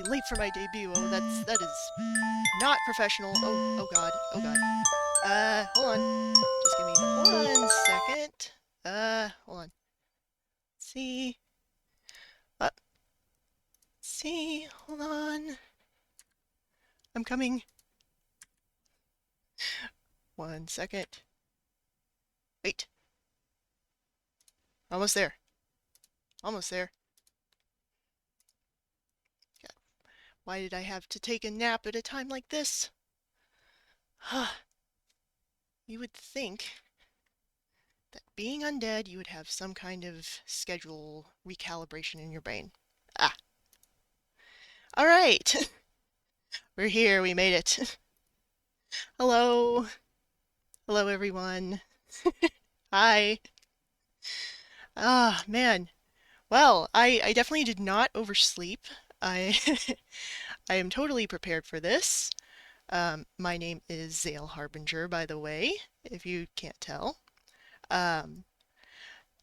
late for my debut. Oh, that is not professional. Oh god. Oh god. Hold on. Just give me 1 second. Hold on. See. Uh, see. Hold on. I'm coming. 1 second. Wait. Almost there. Almost there. God, why did I have to take a nap at a time like this? Huh. You would think that being undead, you would have some kind of schedule recalibration in your brain. Ah. All right. We're here. We made it. Hello. Hello, everyone. Hi. Ah, man. Well, I definitely did not oversleep. I I am totally prepared for this. My name is Zale Harbinger, by the way, if you can't tell. Um,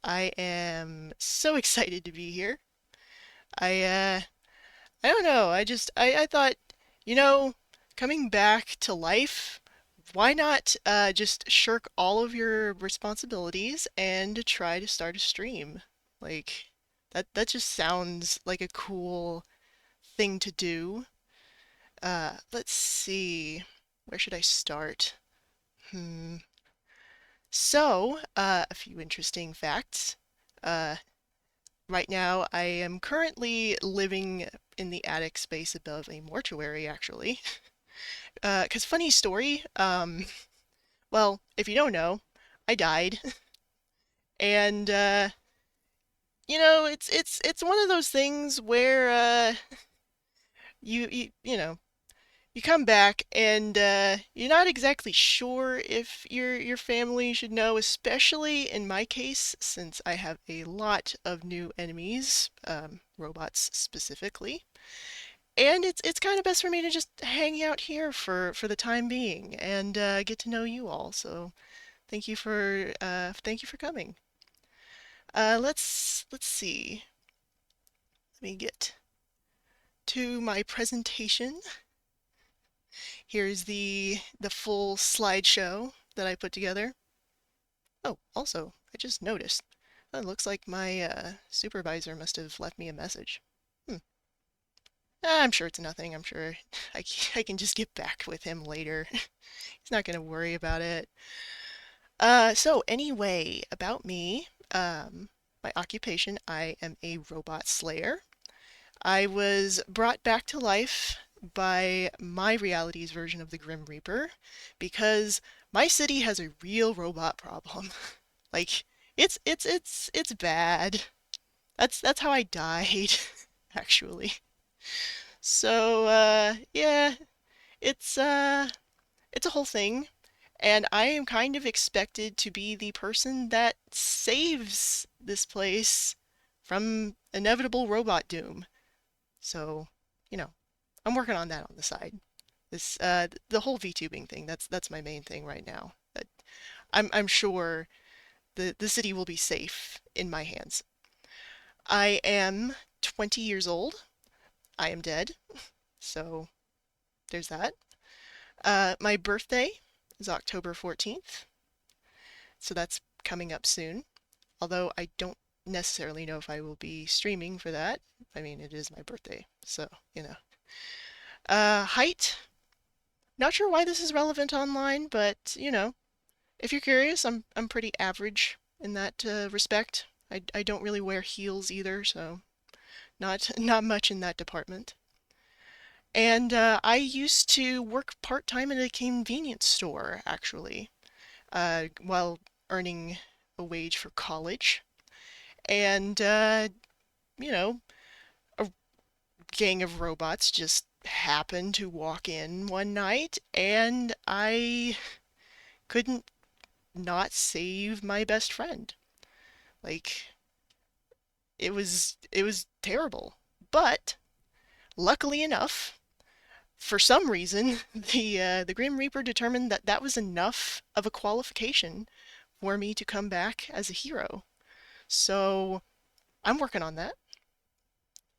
I am so excited to be here. I I don't know. I thought, you know, coming back to life, why not just shirk all of your responsibilities and try to start a stream? Like that just sounds like a cool thing to do. Let's see. Where should I start? Hmm. A few interesting facts. Uh, right now, I am currently living in the attic space above a mortuary, actually. 'Cause funny story, well, if you don't know, I died, and it's one of those things where you you come back and you're not exactly sure if your family should know, especially in my case, since I have a lot of new enemies, robots specifically. And it's kind of best for me to just hang out here for the time being and get to know you all. So thank you for coming. Let's see. Let me get to my presentation. Here's the full slideshow that I put together. Oh, also, I just noticed. It looks like my supervisor must have left me a message. Hmm. I'm sure it's nothing. I'm sure I can just get back with him later. He's not gonna worry about it. So anyway, about me, my occupation, I am a robot slayer. I was brought back to life by my reality's version of the Grim Reaper because my city has a real robot problem. Like it's bad. That's how I died, actually. So yeah, it's uh it's a whole thing, and I am kind of expected to be the person that saves this place from inevitable robot doom. So, you know, I'm working on that on the side. The whole VTubing thing, that's my main thing right now. I'm sure the city will be safe in my hands. I am 20 years old. I am dead. So there's that. My birthday is October 14th. So that's coming up soon. Although I don't necessarily know if I will be streaming for that. I mean, it is my birthday. So, you know. Height. Not sure why this is relevant online, but if you're curious, I'm pretty average in that respect. I don't really wear heels either, so not much in that department. And I used to work part-time at a convenience store, actually, while earning a wage for college. And you know, a gang of robots just happened to walk in one night, and I couldn't not save my best friend. Like it was terrible. But luckily enough, for some reason, the Grim Reaper determined that that was enough of a qualification for me to come back as a hero. So I'm working on that.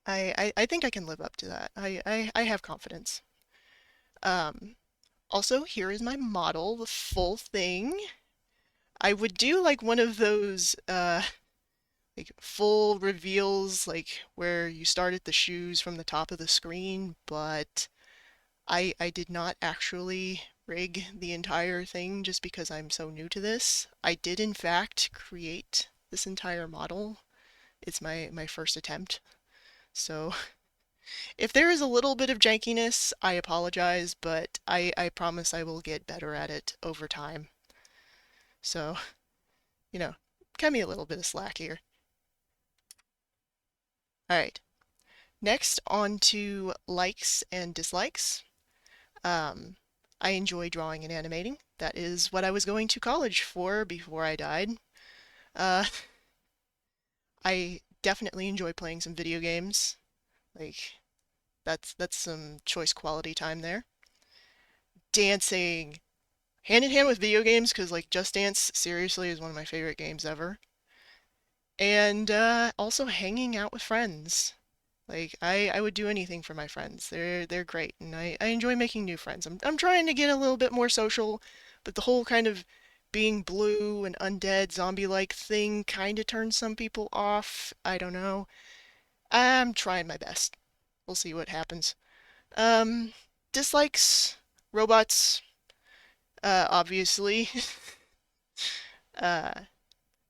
I think I can live up to that. I have confidence. Um, Also, here is my model, the full thing. I would do like one of those like full reveals, like where you start at the shoes from the top of the screen, but I did not actually rig the entire thing just because I'm so new to this. I did in fact create this entire model. It's my first attempt. So if there is a little bit of jankiness, I apologize, but I promise I will get better at it over time. So, you know, cut me a little bit of slack here. All right. Next, on to likes and dislikes. Um, I enjoy drawing and animating. That is what I was going to college for before I died. Uh, I definitely enjoy playing some video games. Like that's some choice quality time there. Dancing, hand in hand with video games, because like Just Dance seriously is one of my favorite games ever. And also hanging out with friends. Like I would do anything for my friends. They're great, and I enjoy making new friends. I'm trying to get a little bit more social, but the whole kind of being blue and undead zombie-like thing kind of turns some people off. I don't know. I'm trying my best. We'll see what happens. Um, Dislikes, robots, obviously. uh,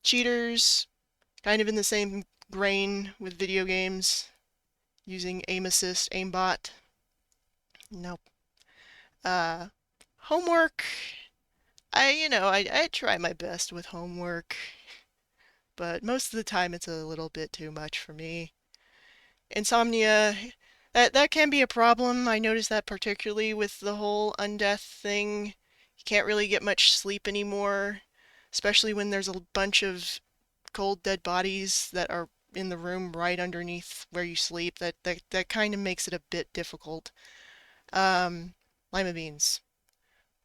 Cheaters, kind of in the same grain with video games, using aim assist, aimbot. Nope. Uh, Homework. I try my best with homework, but most of the time it's a little bit too much for me. Insomnia, that can be a problem. I noticed that particularly with the whole undeath thing. You can't really get much sleep anymore, especially when there's a bunch of cold dead bodies that are in the room right underneath where you sleep. That kind of makes it a bit difficult. Um, Lima beans.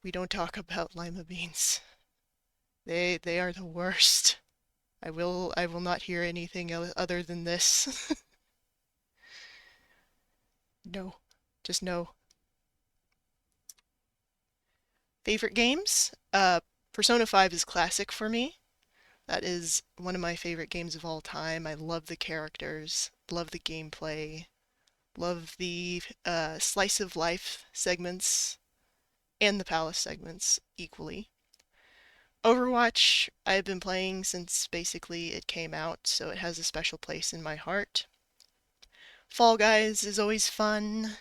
We don't talk about lima beans. They are the worst. I will not hear anything other than this. No. Just no. Favorite games? Persona 5 is classic for me. That is one of my favorite games of all time. I love the characters, love the gameplay, love the slice of life segments and the palace segments equally. Overwatch, I've been playing since basically it came out, so it has a special place in my heart. Fall Guys is always fun.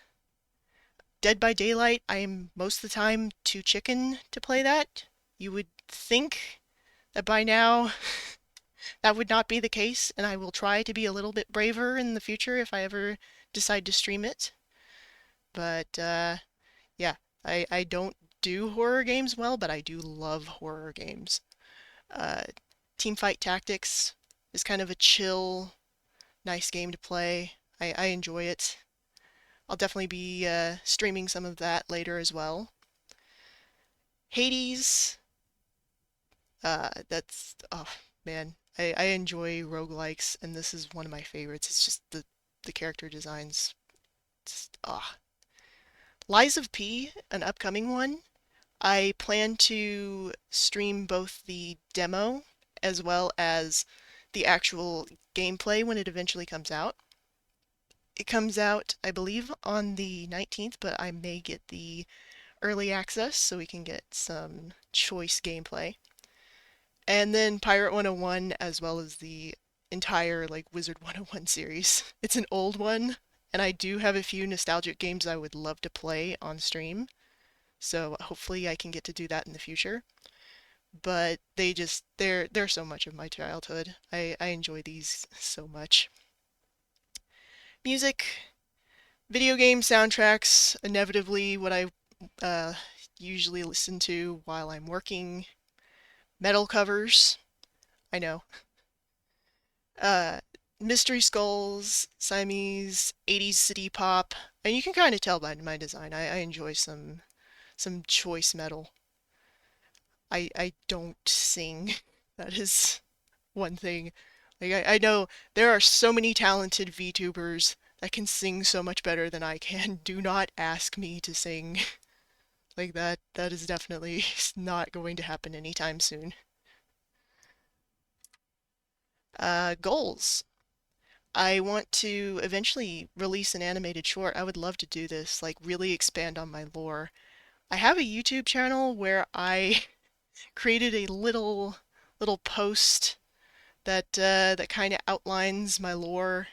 Dead by Daylight, I am most of the time too chicken to play that. You would think that by now that would not be the case, and I will try to be a little bit braver in the future if I ever decide to stream it. But yeah, I don't do horror games well, but I do love horror games. Uh, Teamfight Tactics is kind of a chill, nice game to play. I enjoy it. I'll definitely be streaming some of that later as well. Hades, that's, oh man, I enjoy roguelikes, and this is one of my favorites. It's just the character designs. Ah. Lies of P, an upcoming one. I plan to stream both the demo as well as the actual gameplay when it eventually comes out. It comes out, I believe, on the 19th, but I may get the early access so we can get some choice gameplay. And then Pirate 101 as well as the entire like Wizard 101 series. It's an old one, and I do have a few nostalgic games I would love to play on stream. So hopefully I can get to do that in the future. But they're so much of my childhood. I enjoy these so much. Music, video game soundtracks, inevitably what I uh, usually listen to while I'm working. Metal covers, I know. Uh, Mystery Skulls, Siamese, 80s city pop, and you can kind of tell by my design. I enjoy some choice metal. I don't sing. That is one thing. Like I know there are so many talented VTubers that can sing so much better than I can. Do not ask me to sing like that. That is definitely not going to happen anytime soon. Goals. I want to eventually release an animated short. I would love to do this, like really expand on my lore. I have a YouTube channel where I created a little post that kind of outlines my lore,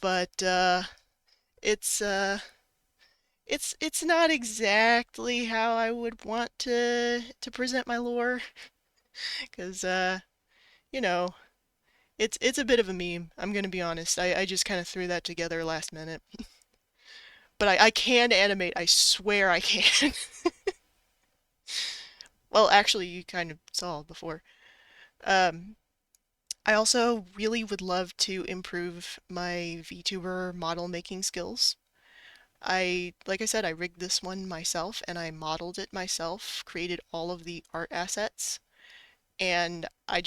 but it's uh it's not exactly how I would want to present my lore, because you know, it's a bit of a meme. I'm gonna be honest. I just kind of threw that together last minute. But I can animate, I swear I can. Well, actually, you kind of saw before. Um, I also really would love to improve my VTuber model making skills. Like I said, I rigged this one myself and I modeled it myself, created all of the art assets, and I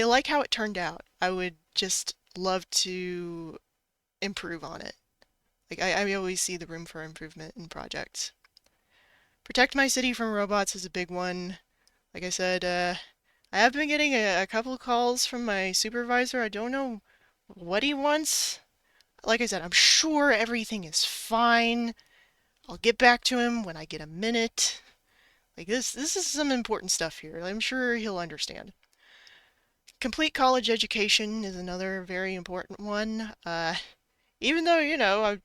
like how it turned out. I would just love to improve on it. Like I always see the room for improvement in projects. Protect my city from robots is a big one. Like I said, I have been getting a couple of calls from my supervisor. I don't know what he wants. Like I said, I'm sure everything is fine. I'll get back to him when I get a minute. Like this is some important stuff here. I'm sure he'll understand. Complete college education is another very important one. Even though,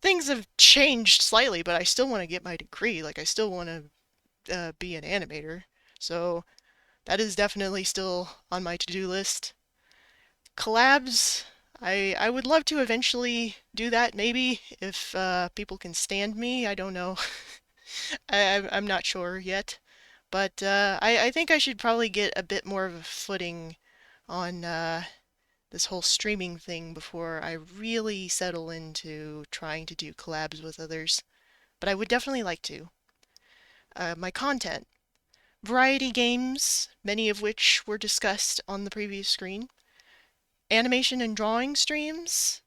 things have changed slightly, but I still want to get my degree. Like I still want to be an animator. So that is definitely still on my to-do list. Collabs, I would love to eventually do that, maybe, if people can stand me. I don't know. I'm not sure yet. But I think I should probably get a bit more of a footing on this whole streaming thing before I really settle into trying to do collabs with others. But I would definitely like to. My content. Variety games, many of which were discussed on the previous screen. Animation and drawing streams,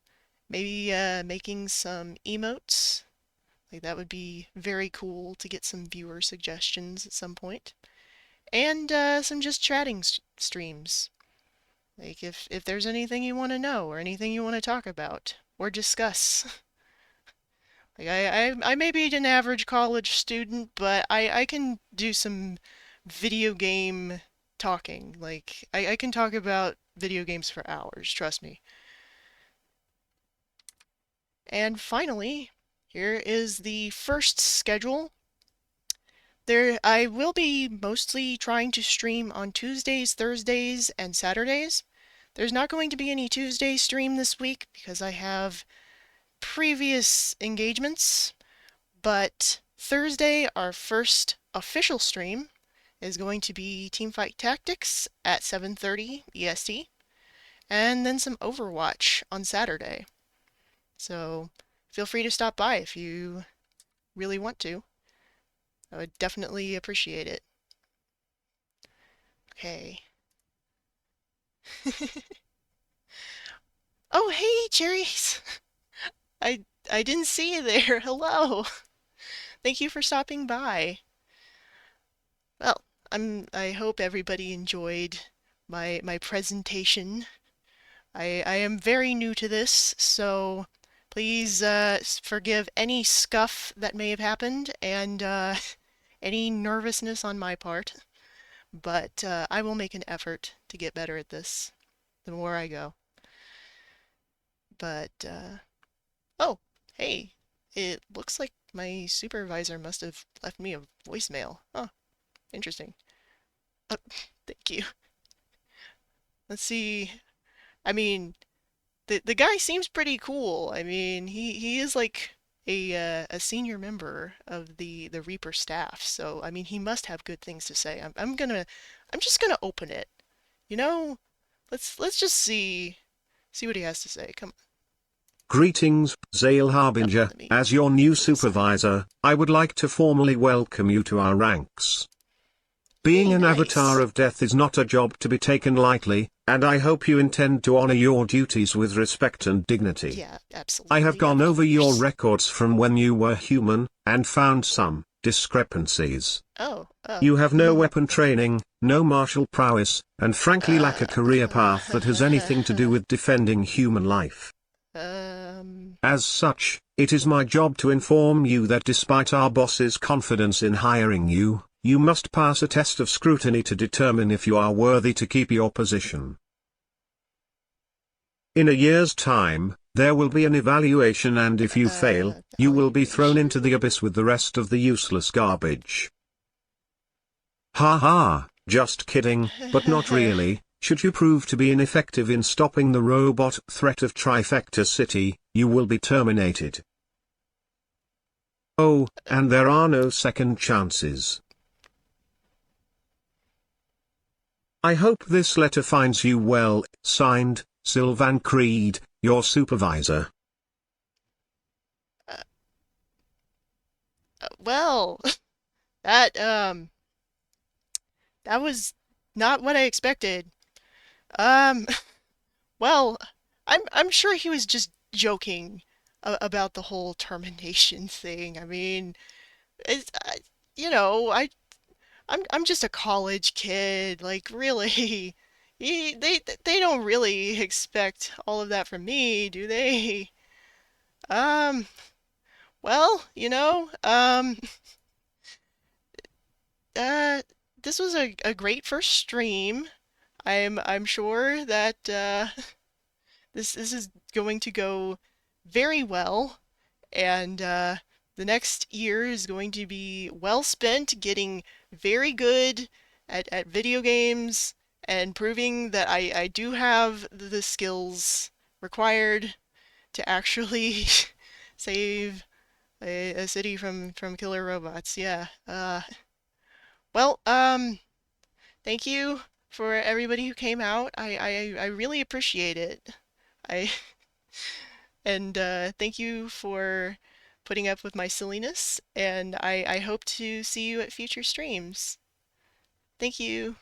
maybe making some emotes. Like that would be very cool to get some viewer suggestions at some point. And some just chatting streams. Like if there's anything you want to know or anything you want to talk about or discuss. Like I may be an average college student, but I can do some video game talking. Like I can talk about video games for hours, trust me. And finally, here is the first schedule. I will be mostly trying to stream on Tuesdays, Thursdays, and Saturdays. There's not going to be any Tuesday stream this week because I have previous engagements, but Thursday, our first official stream, is going to be Teamfight Tactics at 7:30 EST, and then some Overwatch on Saturday. So feel free to stop by if you really want to. I would definitely appreciate it. Okay. Oh, hey, Cherries! I didn't see you there. Hello. Thank you for stopping by. Well, I hope everybody enjoyed my presentation. I am very new to this, so please forgive any scuff that may have happened and any nervousness on my part. But I will make an effort to get better at this the more I go. But oh, hey, it looks like my supervisor must have left me a voicemail. Huh, interesting. Uh, thank you. Let's see. I mean, the guy seems pretty cool. I mean, he is like a senior member of the Reaper staff. So I mean, he must have good things to say. I'm just gonna open it. You know, let's just see what he has to say. Come on. Greetings, Zale Oh, Harbinger. let me As your new put this on. supervisor, I would like to formally welcome you to our ranks. Being Hey, an avatar nice. of death is not a job to be taken lightly, and I hope you intend to honor your duties with respect and dignity. Yeah, I have absolutely, gone of over your course. records from when you were human, and found some discrepancies. Oh, oh. You have no weapon training, no martial prowess, and frankly lack a Uh, career path that has anything to do with defending human life. um, As such, it is my job to inform you that despite our boss's confidence in hiring you, you must pass a test of scrutiny to determine if you are worthy to keep your position. In a year's time, there will be an evaluation, and if you fail, you will be thrown evaluation? into the abyss with the rest of the useless garbage. Ha ha, just kidding, but not really. Should you prove to be ineffective in stopping the robot threat of Trifecta City, you will be terminated. Oh, and there are no second chances. I hope this letter finds you well. Signed, Sylvan Creed, your supervisor. Uh, well, that, that was not what I expected. Um, well, I'm sure he was just joking about the whole termination thing. I mean, it's, you know, I'm just a college kid. Like, really, they don't really expect all of that from me, do they? Um, well, uh, this was a great first stream. I'm sure that this is going to go very well, and the next year is going to be well spent getting very good at video games and proving that I do have the skills required to actually save a city from killer robots. Yeah. Well, thank you for everybody who came out. I really appreciate it. I and thank you for putting up with my silliness, and I hope to see you at future streams. Thank you.